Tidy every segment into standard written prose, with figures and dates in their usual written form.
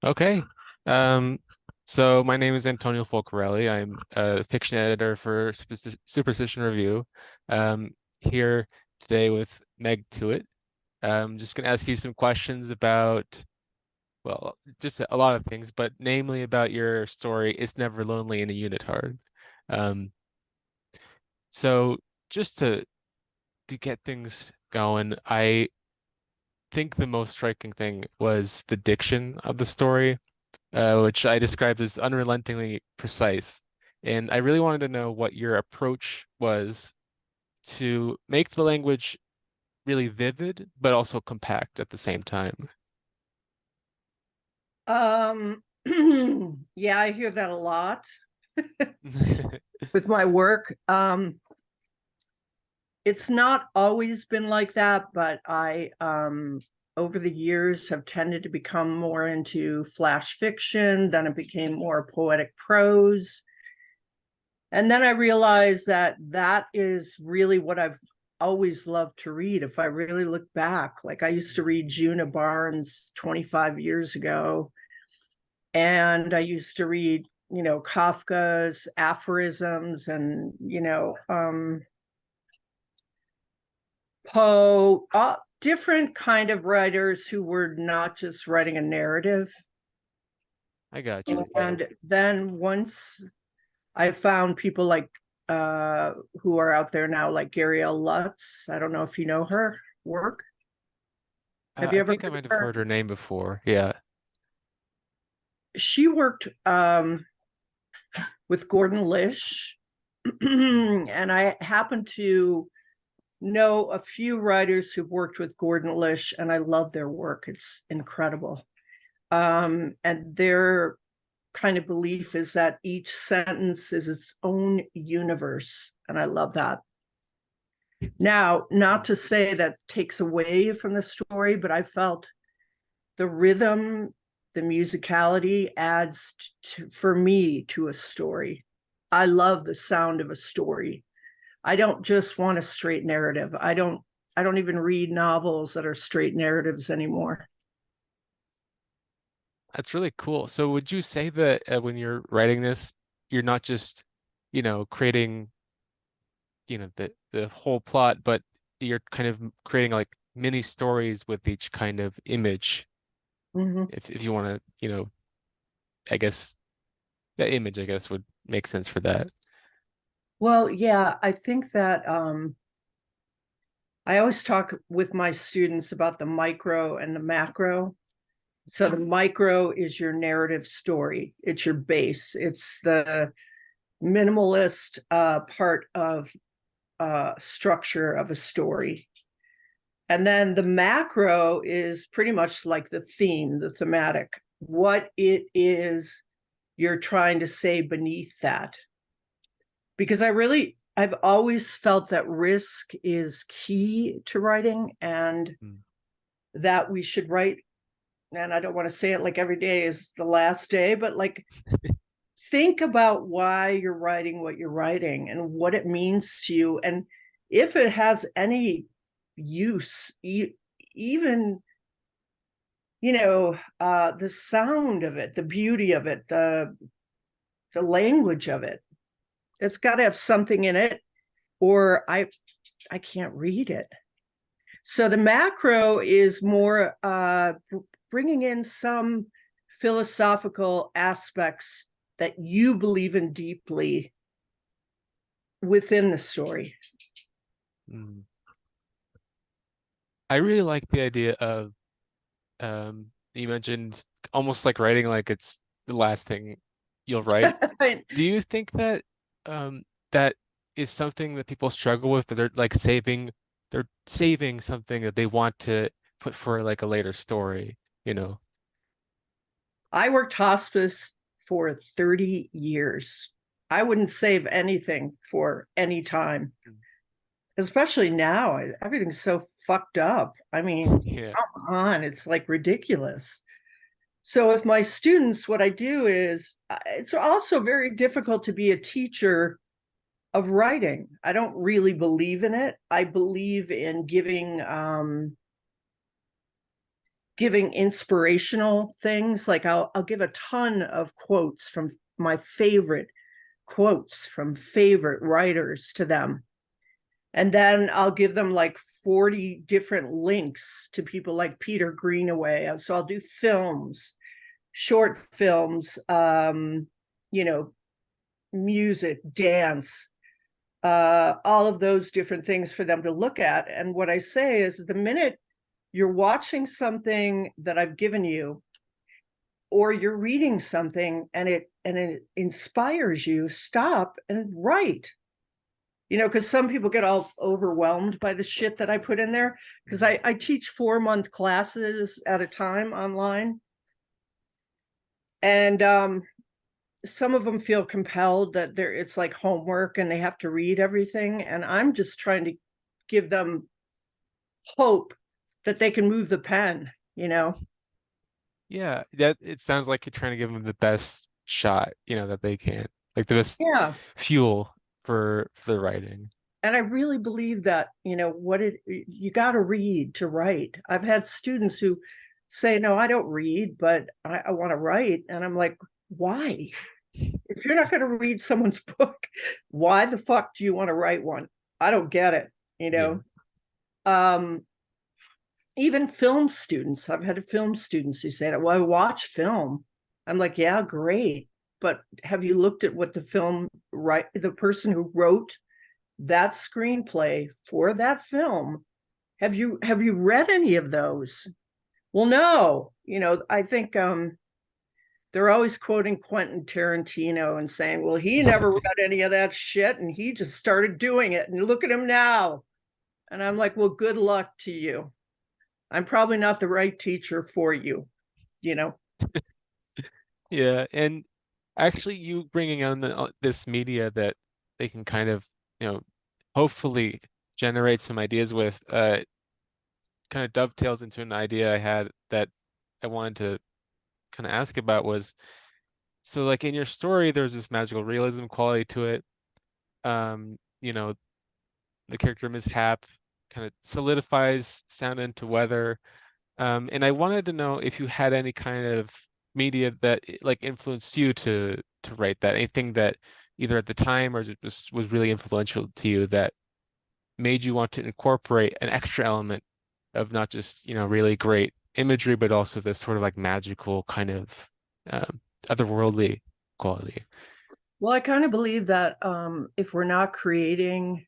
Okay. Um, so my name is Antonio Folcarelli. I'm a fiction editor for Superstition Review. Here today with Meg Tuite. I'm just going to ask you some questions about, well, just a lot of things, but namely about your story, It's Never Lonely in a Unitard. Um, so just to get things going, I think the most striking thing was the diction of the story. Which I described as unrelentingly precise. And I really wanted to know what your approach was to make the language really vivid, but also compact at the same time. Um, yeah, I hear that a lot with my work. It's not always been like that, but I over the years have tended to become more into flash fiction, then it became more poetic prose. And then I realized that that is really what I've always loved to read. If I really look back, like I used to read Juna Barnes 25 years ago, and I used to read, Kafka's aphorisms and, Poe, different kind of writers who were not just writing a narrative. I gotcha. And then once I found people like who are out there now, like Garielle Lutz. I don't know if you know her work. Have you I ever think I heard of might have her? heard her name before. Yeah. She worked with Gordon Lish, and I happen to know a few writers who've worked with Gordon Lish, and I love their work. It's incredible. And their kind of belief is that each sentence is its own universe. And I love that. Now, not to say that takes away from the story, but I felt the rhythm, the musicality adds for me to a story. I love the sound of a story. I don't just want a straight narrative. I don't even read novels that are straight narratives anymore. That's really cool. So would you say that when you're writing this, you're not just, creating, the whole plot, but you're kind of creating like mini stories with each kind of image, Mm-hmm. if you want to, I guess that image, I guess, would make sense for that. Well, yeah, I think that I always talk with my students about the micro and the macro. So the micro is your narrative story. It's your base. It's the minimalist part of structure of a story. And then the macro is pretty much like the theme, the thematic, what it is you're trying to say beneath that. Because I've always felt that risk is key to writing, and Mm. that we should write. And I don't want to say it like every day is the last day, but like think about why you're writing what you're writing and what it means to you. And if it has any use, even, the sound of it, the beauty of it, the language of it, it's got to have something in it, or I can't read it. So the macro is more bringing in some philosophical aspects that you believe in deeply within the story. Mm. I really like the idea of you mentioned almost like writing like it's the last thing you'll write. Do you think that that is something that people struggle with, that they're saving something that they want to put for like a later story, you know? I worked hospice for 30 years. I wouldn't save anything for any time, especially now. Everything's so fucked up. I mean, Yeah. come on, it's like ridiculous. So with my students, what I do is it's also very difficult to be a teacher of writing. I don't really believe in it. I believe in giving giving inspirational things. Like I'll give a ton of quotes from my favorite quotes from favorite writers to them. And then I'll give them like 40 different links to people like Peter Greenaway. So I'll do films, short films, you know, music, dance, all of those different things for them to look at. And what I say is the minute you're watching something that I've given you, or you're reading something and it inspires you, stop and write. Because some people get all overwhelmed by the shit that I put in there, because I teach 4-month classes at a time online. And some of them feel compelled that it's like homework and they have to read everything. And I'm just trying to give them hope that they can move the pen. Yeah, that it sounds like you're trying to give them the best shot, that they can, like the best Yeah. fuel for the writing. And I really believe that, you got to read to write. I've had students who say, no, I don't read, but I want to write. And I'm like, why? If you're not going to read someone's book, why the fuck do you want to write one? I don't get it, Yeah. Even film students. I've had film students who say, well, I watch film. I'm like, yeah, great. But have you looked at what the person who wrote that screenplay for that film, have you read any of those? Well, no. I think they're always quoting Quentin Tarantino and saying, well, he never read any of that shit and he just started doing it and look at him now. And I'm like, well, good luck to you. I'm probably not the right teacher for you. Yeah, and actually you bringing on this media that they can kind of, hopefully generate some ideas with, kind of dovetails into an idea I had that I wanted to kind of ask about was, so like in your story, there's this magical realism quality to it. Um, you know, the character Mishap kind of solidifies sound into weather. And I wanted to know if you had any kind of media that like influenced you to write that, anything that either at the time or just was really influential to you that made you want to incorporate an extra element of not just, really great imagery, but also this sort of like magical kind of otherworldly quality. Well, I kind of believe that if we're not creating,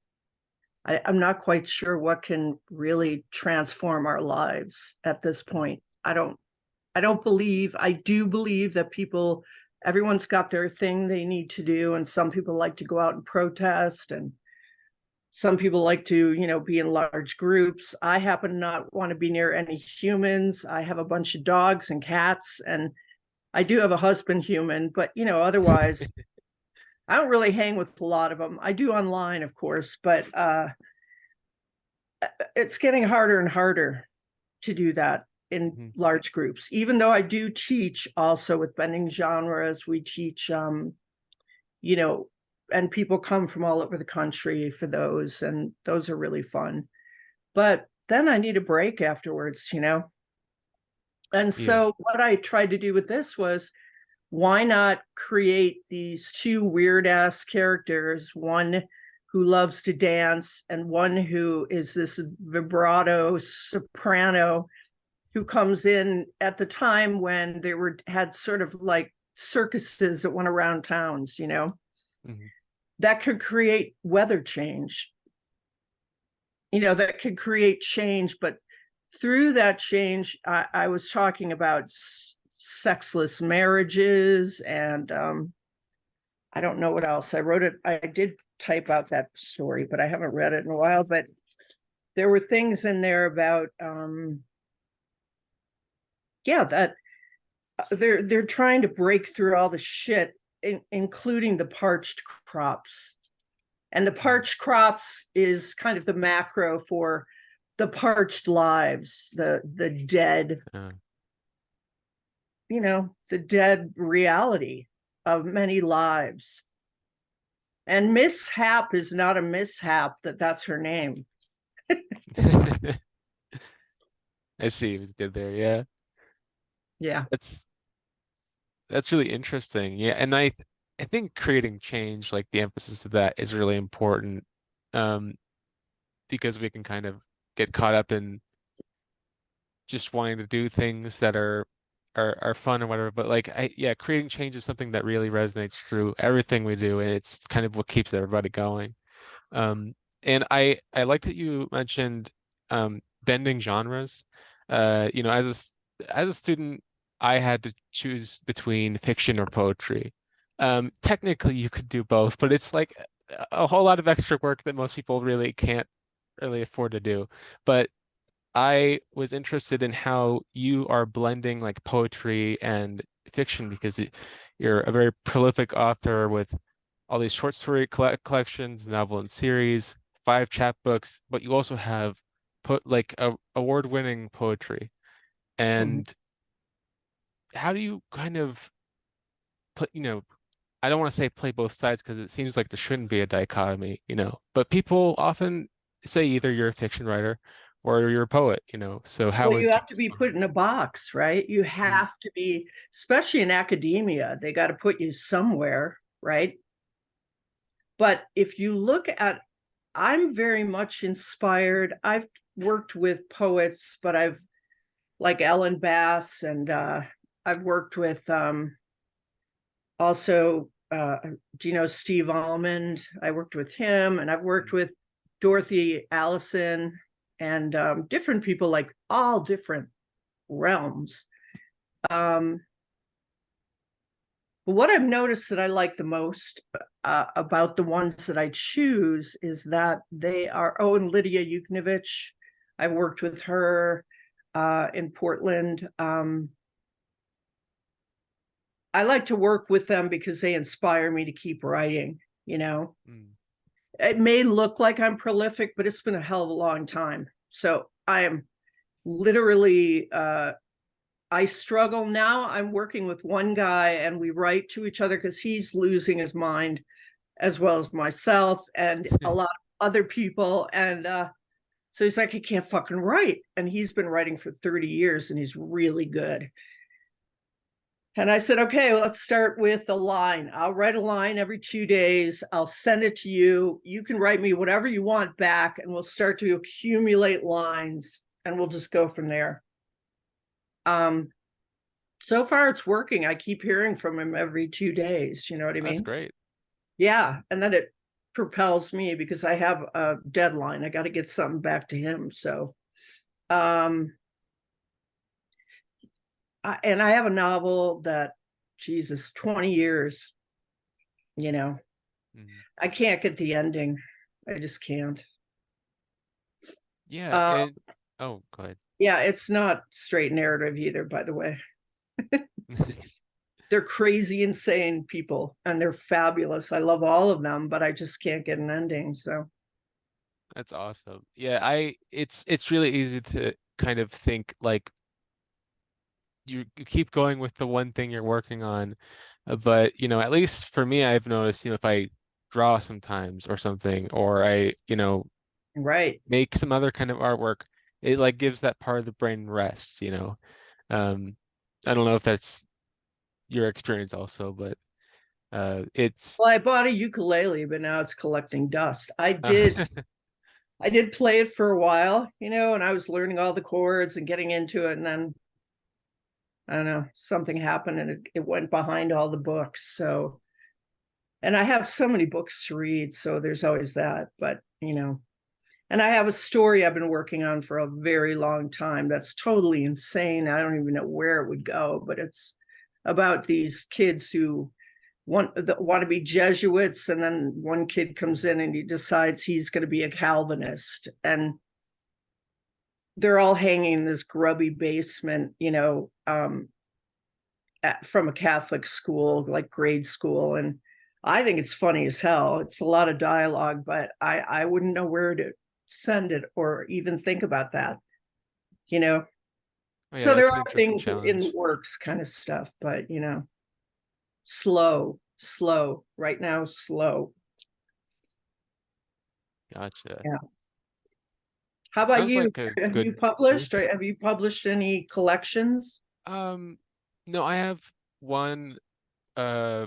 I'm not quite sure what can really transform our lives at this point. I do believe that everyone's got their thing they need to do. And some people like to go out and protest, and some people like to, be in large groups. I happen to not want to be near any humans. I have a bunch of dogs and cats, and I do have a husband human, but, otherwise, I don't really hang with a lot of them. I do online, of course, but it's getting harder and harder to do that in Mhm. large groups, even though I do teach also with bending genres. We teach, you know, and people come from all over the country for those, and those are really fun. But then I need a break afterwards. And Yeah. so what I tried to do with this was, why not create these two weird ass characters, one who loves to dance and one who is this vibrato soprano who comes in at the time when they had sort of like circuses that went around towns, Mhm. that could create weather change, that could create change. But through that change, I was talking about sexless marriages, and I don't know what else. I did type out that story, but I haven't read it in a while. But there were things in there about, yeah, that they're trying to break through all the shit, including the parched crops. And the Mhm. parched crops is kind of the macro for the parched lives, the dead, Uh, the dead reality of many lives. And Mishap is not a mishap that's her name. I see what you did there. Yeah. Yeah. That's that's really interesting. Yeah, and I think creating change, like the emphasis of that, is really important, um, because we can kind of get caught up in just wanting to do things that are fun or whatever. But like yeah, creating change is something that really resonates through everything we do, and it's kind of what keeps everybody going. And I like that you mentioned bending genres. As a student, I had to choose between fiction or poetry. Technically, you could do both, but it's like a whole lot of extra work that most people really can't really afford to do. But I was interested in how you are blending like poetry and fiction because you're a very prolific author with all these short story collections, novel and series, 5 chapbooks, but you also have put like award-winning poetry. Mhm. And how do you kind of put, I don't want to say play both sides because it seems like there shouldn't be a dichotomy, but people often say either you're a fiction writer or you're a poet, so how Well, you would you have to be respond? put in a box, right? You Mm, have to be, especially in academia, they got to put you somewhere, right? But if you look at, I'm very much inspired. I've worked with poets, but I've like Ellen Bass, and I've worked with also, do you know Steve Almond? I worked with him, and I've worked mm. with Dorothy Allison, and different people, like all different realms. Um, but what I've noticed that I like the most about the ones that I choose is that they are, oh, and Lydia Yuknevich, I've worked with her in Portland. I like to work with them because they inspire me to keep writing, you know. Mm. It may look like I'm prolific, but it's been a hell of a long time. So I am literally I struggle now. I'm working with one guy and we write to each other because he's losing his mind as well as myself and a lot of other people. And so he's like, he can't fucking write. And he's been writing for 30 years and he's really good. And I said, okay, well, let's start with a line. I'll write a line every 2 days. I'll send it to you. You can write me whatever you want back, and we'll start to accumulate lines and we'll just go from there. Um, so far it's working. I keep hearing from him every 2 days. You know what I That's mean? great. Yeah. And then it propels me because I have a deadline. I got to get something back to him. So, um, and I have a novel that, Jesus, 20 years, you know, Mhm. I can't get the ending. I just can't. Yeah, Uh, and oh, go ahead. yeah, it's not straight narrative either, by the way. They're crazy, insane people, and they're fabulous. I love all of them, but I just can't get an ending. So, That's awesome. Yeah, it's really easy to kind of think like you keep going with the one thing you're working on. But, at least for me, I've noticed, if I draw sometimes or something, or I, right. make some other kind of artwork, it like gives that part of the brain rest. Um, I don't know if that's your experience also, but it's Well, I bought a ukulele, but now it's collecting dust. I did play it for a while, and I was learning all the chords and getting into it, and then I don't know, something happened and it went behind all the books. So, and I have so many books to read, so there's always that. But and I have a story I've been working on for a very long time that's totally insane. I don't even know where it would go, but it's about these kids who want to be Jesuits, and then one kid comes in and he decides he's going to be a Calvinist, and they're all hanging in this grubby basement, from a Catholic school, like grade school, and I think it's funny as hell. It's a lot of dialogue, but I wouldn't know where to send it or even think about that, you know. oh yeah, So there that's an are interesting things in the challenge. works, kind of stuff, but slow, slow. Right now, slow. Gotcha. Yeah. How about Sounds you? like a Have you good published, routine. or have you published any collections? No, I have one uh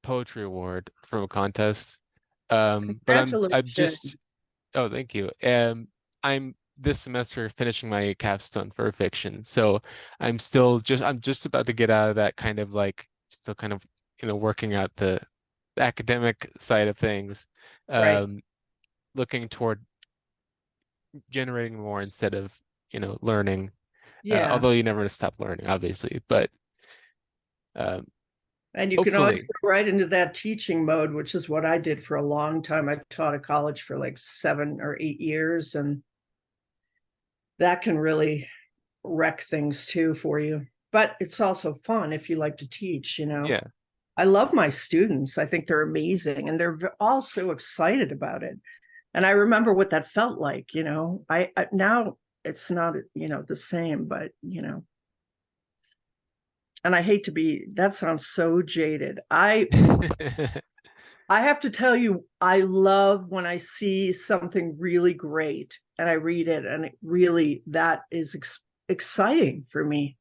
poetry award from a contest. But I'm Congratulations. just oh, thank you. I'm this semester finishing my capstone for fiction. So I'm just about to get out of that kind of like still kind of working out the academic side of things. Right. Um looking toward generating more instead of, learning. Yeah. Although you never stop learning, obviously, but um And you can always hopefully. go right into that teaching mode, which is what I did for a long time. I taught at college for like 7 or 8 years, and that can really wreck things too for you. But it's also fun if you like to teach. Yeah. I love my students. I think they're amazing and they're all so excited about it. And I remember what that felt like. I now it's not the same, but and I hate to be that sounds so jaded. I have to tell you, I love when I see something really great and I read it, and that is exciting for me.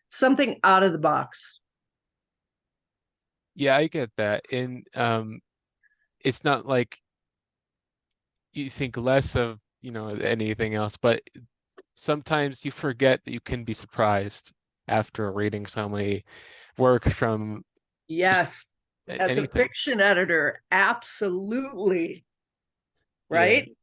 Something out of the box. Yeah, I get that. And it's not like you think less of, anything else, but sometimes you forget that you can be surprised after reading so many work from just Yes. As a anything. fiction editor, absolutely. Yeah, Right?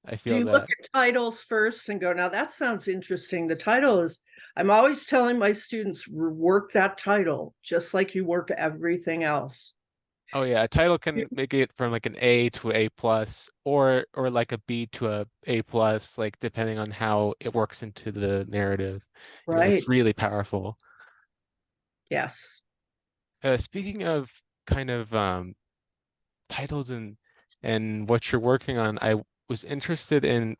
I Do feel you look that. at titles first and go, now that sounds interesting? The title is, I'm always telling my students, work that title just like you work everything else. Oh yeah, a title can make it from like an A to A plus, or like a B to a A plus, like depending on how it works into the narrative. It's Right? really powerful. Yes. Speaking of kind of titles and what you're working on, I was interested in,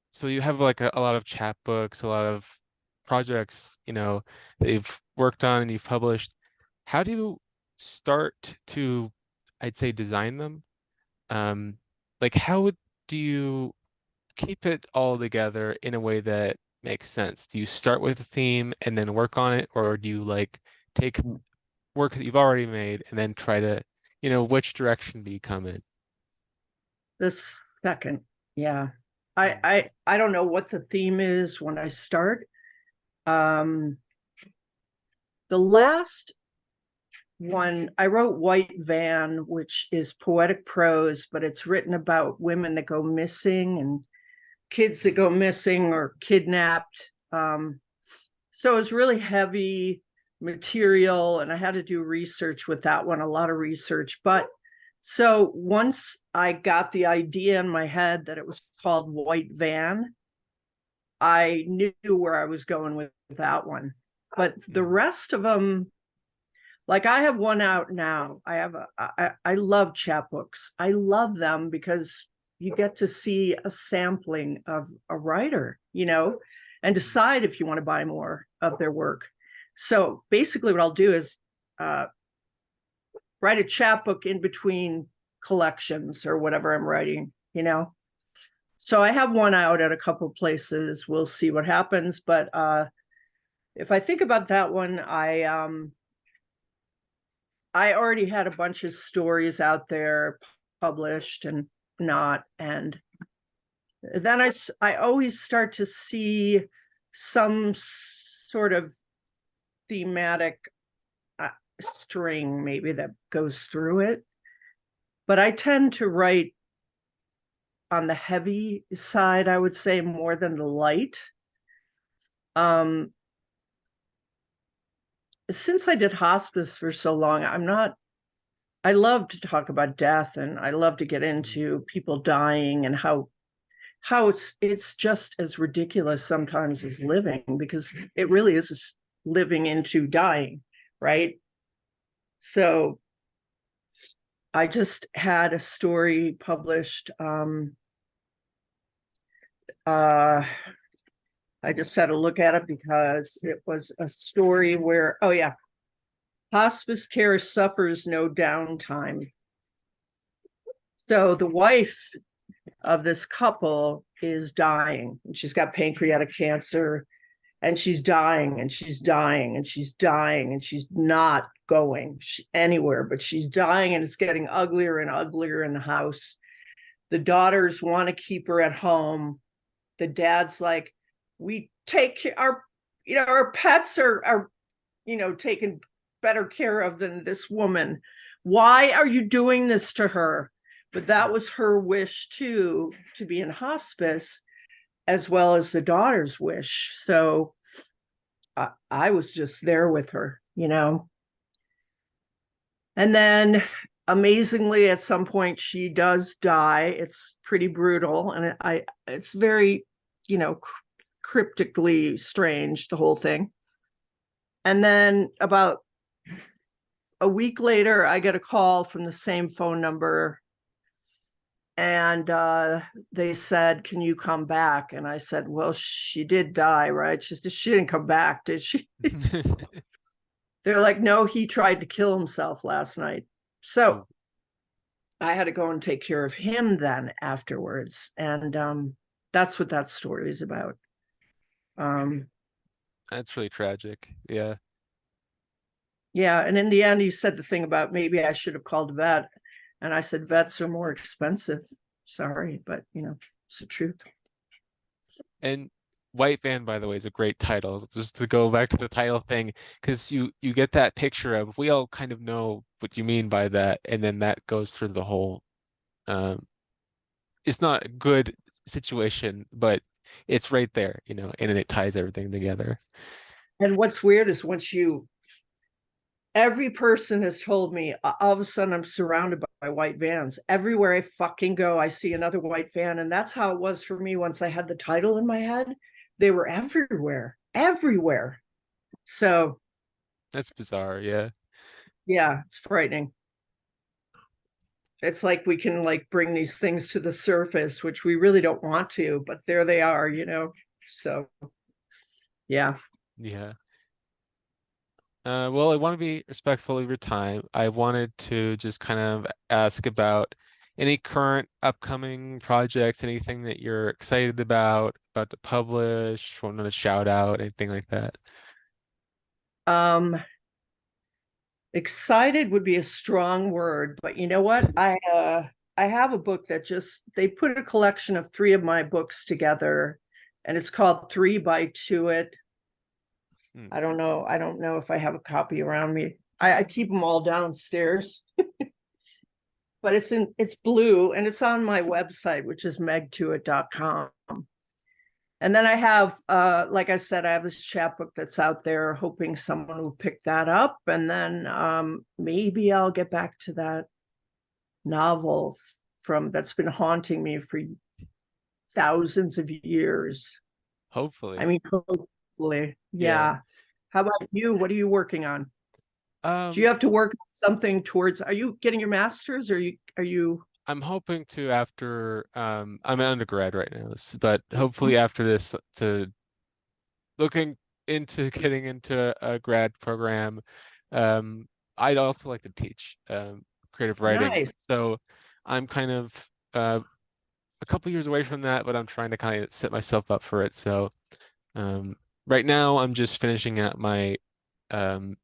so you have like a lot of chapbooks, a lot of projects, that you've worked on and you've published. How do you start to, I'd say, design them? Um, like do you keep it all together in a way that makes sense? Do you start with a theme and then work on it, or do you like take work that you've already made and then try to, which direction do you come in? This second. Yeah. I, Mm. I I don't know what the theme is when I start. Um the last one I wrote White Van, which is poetic prose, but it's written about women that go missing and kids that go missing or kidnapped. So it's really heavy material, and I had to do research with that one, a lot of research. But so once I got the idea in my head that it was called White Van, I knew where I was going with that one. But the Mm. rest of them, like I have one out now. I love chapbooks. I love them because you get to see a sampling of a writer, and Mm. decide if you want to buy more of their work. So basically, what I'll do is uh, write a chapbook in between collections or whatever I'm writing. So I have one out at a couple places. We'll see what happens. But if I think about that one, I already had a bunch of stories out there published and not. And then I always start to see some sort of thematic string maybe that goes through it. But I tend to write on the heavy side, I would say, more than the light. Um, since I did hospice for so long, I love to talk about death, and I love to get Mm. into people dying and how it's just as ridiculous sometimes as living, because it really is living into dying, right? So I just had a story published. Uh, I just had to look at it because it was a story where, oh yeah, hospice care suffers no downtime. So the wife of this couple is dying, and she's got pancreatic cancer, and she's dying and she's dying and she's dying and she's not going anywhere, but she's dying and it's getting uglier and uglier in the house. The daughters want to keep her at home. The dad's like, we take our, our pets are taken better care of than this woman. Why are you doing this to her? But that was her wish too, to be in hospice, as well as the daughter's wish. So I was just there with her. And then amazingly, at some point, she does die. It's pretty brutal, and it's very, cryptically strange, the whole thing. And then about a week later, I get a call from the same phone number, and they said, "Can you come back?" And I said, "Well, she did die, right? She didn't come back, did she?" They're like, "No, he tried to kill himself last night." So Oh, I had to go and take care of him then afterwards. And that's what that story is about. Um, that's really tragic. Yeah. yeah. And in the end, he said the thing about maybe I should have called a vet. And I said, vets are more expensive. Sorry, but it's the truth. And White Van, by the way, is a great title. Just to go back to the title thing, because you get that picture of we all kind of know what you mean by that, and then that goes through the whole. Um, it's not a good situation, but it's right there, and then it ties everything together. And what's weird is every person has told me, all of a sudden I'm surrounded by white vans. Everywhere I fucking go, I see another white van. And that's how it was for me once I had the title in my head. They were everywhere, everywhere. So That's bizarre. Yeah. yeah, it's frightening. It's like we can like bring these things to the surface, which we really don't want to, but there they are. So yeah. Yeah. Well, I want to be respectful of your time. I wanted to just kind of ask about any current upcoming projects, anything that you're excited about to publish, want to shout out, anything like that. Um, excited would be a strong word, but you know what? I have a book that they put a collection of three of my books together, and it's called Three by Tuite. Hmm. I don't know if I have a copy around me. I keep them all downstairs, but it's blue and it's on my website, which is megtuite.com. And then I have, like I said, I have this chapbook that's out there, hoping someone will pick that up. And then maybe I'll get back to that novel that's been haunting me for thousands of years. I Hopefully. mean, hopefully, Yeah. yeah. How about you? What are you working on? Do you Um, have to work something towards? Are you getting your master's? Or are you? I'm hoping to after I'm an undergrad right now, but hopefully after this to looking into getting into a grad program. Um, I'd also like to teach creative writing. Nice. So I'm kind of a couple years away from that, but I'm trying to kind of set myself up for it. So um, right now I'm just finishing out my um,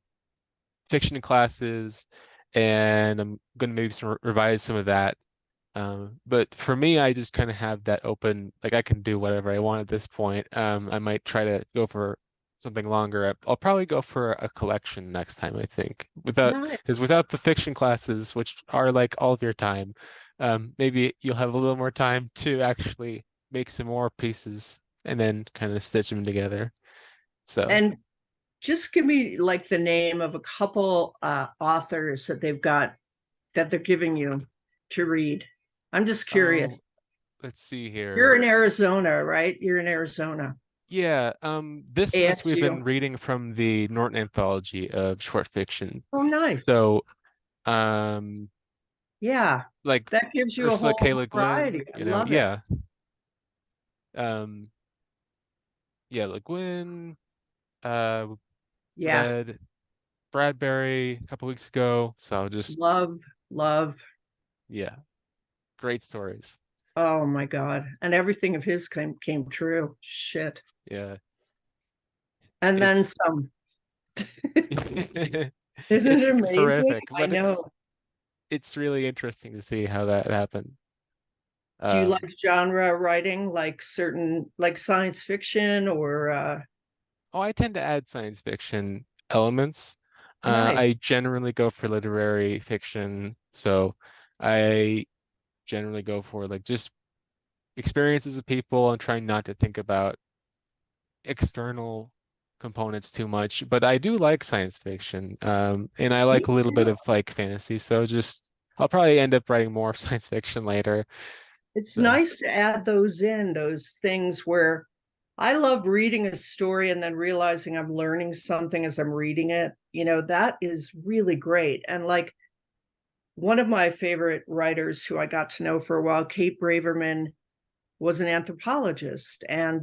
fiction classes, and I'm going to maybe revise some of that. But for me, I just kind of have that open, like I can do whatever I want at this point. I might try to go for something longer. I'll probably go for a collection next time, I think. Nice. Because without the fiction classes, which are like all of your time, maybe you'll have a little more time to actually make some more pieces and then kind of stitch them together. So, And just give me like the name of a couple authors that they're giving you to read. I'm just curious. oh, let's see You're here. in Arizona, right? You're in Arizona. Yeah, this semester we've ASU. been reading from the Norton Anthology of short fiction. Oh, nice. So, um, Yeah. like That gives you a Ursula K. whole Le variety. Guin, I love it. um, yeah, Le Guin, uh, Yeah. read Bradbury a couple weeks ago. So just, Love, love. yeah, great stories. Oh my God. And everything of his came true. Shit. Yeah. and then It's some. Isn't it it's amazing? horrific, I but know. it's really interesting to see how that happened. Do you like Um, genre writing, like certain, like science fiction or oh, I tend to add science fiction elements. nice? I generally go for literary fiction, so I generally go for like just experiences of people and trying not to think about external components too much. But I do like science fiction, and I Me like a little bit too. of like fantasy. So just I'll probably end up writing more science fiction later. It's So nice to add those in, those things where I love reading a story and then realizing I'm learning something as I'm reading it. That is really great. And like one of my favorite writers who I got to know for a while, Kate Braverman, was an anthropologist and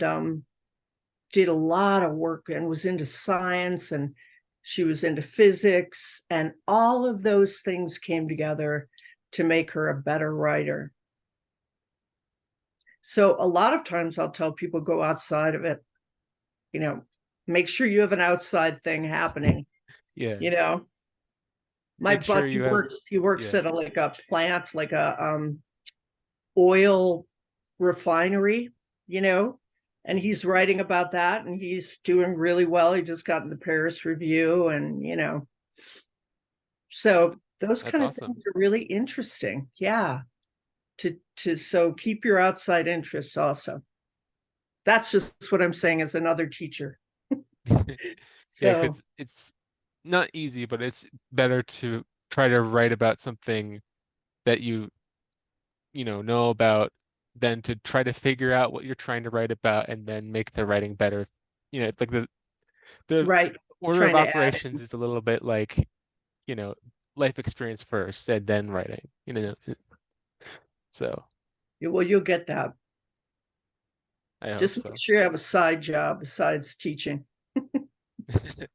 did a lot of work and was into science, and she was into physics, and all of those things came together to make her a better writer. So a lot of times I'll tell people go outside of it, you know, make sure you have an outside thing happening, yeah, you know. My make sure buddy you have works yeah. at a plant, like a oil refinery, you know, and Mhm. he's writing about that and he's doing really well. He just got in the Paris Review, and so those That's kind of things awesome. are really interesting. Yeah. To so keep your outside interests also. That's just what I'm saying as another teacher. Yeah, So because it's not easy, but it's better to try to write about something that you know about than to try to figure out what you're trying to write about and then make the writing better. Like the right, order of trying to add operations is a little bit like, you know, life experience first and then writing. So it. Well, you'll get that. I hope Just make so. sure you have a side job besides teaching. Get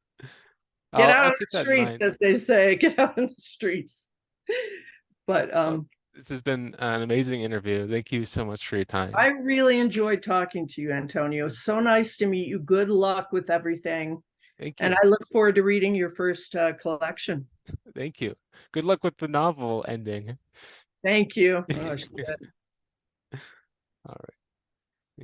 I'll out on keep the that in streets, mind. as they say. Get out on the streets. But Well, this has been an amazing interview. Thank you so much for your I time. really enjoyed talking to you, Antonio. So nice to meet you. Good luck with everything. Thank And you. I look forward to reading your first collection. Thank you. Good luck with the novel ending. Thank you. Oh, All right.